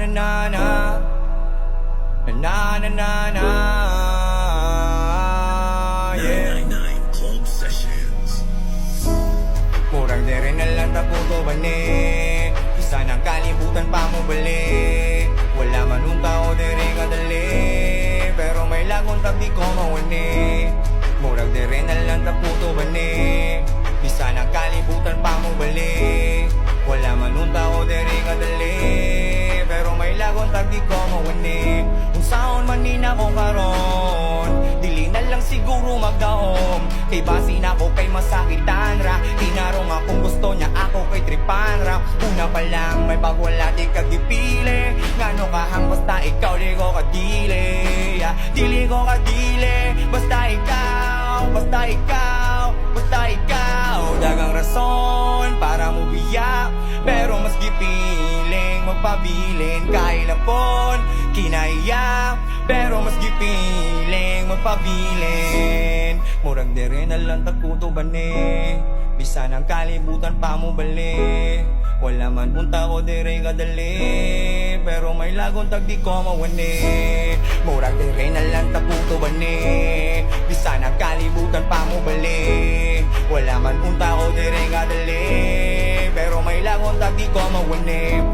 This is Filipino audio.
na na na na na na na, yeah. 999 Club Sessions. Murag di rin nalang taputo ba ni isa ng kalibutan pa mo bali. Wala man un tao di rin kadali, pero may lagon tabi ko mawani. Murag di rin nalang taputo ba ni isa ng kalibutan pa mo bali. Wala man un tao di rin kadali, pero may lagon tabi ko mawani. Kung saon man ni na ko karon, dili na lang siguro magdaom. Kay basin ako kay masakitan ra, tinarong akong gusto niya ako kay tripan ra. Una pa lang may pagwala di kagipili, ngano kahang basta ikaw di ko kadili, yeah. Dili ko kadili, basta ikaw, basta ikaw, basta ikaw. Dagang rason para mo biyak, pero mas gipiling magpabilin. Kailapon, kinaiyak, pero mas gipiling magpabilin. Murag di rin nalang takuto ba ni bisa ng kalibutan pa mo bali. Wala man punta ko di rin kadali, pero may lagon tag di ko mawani. Murag di rin nalang takuto ba ni bisa ng kalibutan pa mo bali. Wala man punta ko di rin kadali, pero may lagon tag di ko mawani.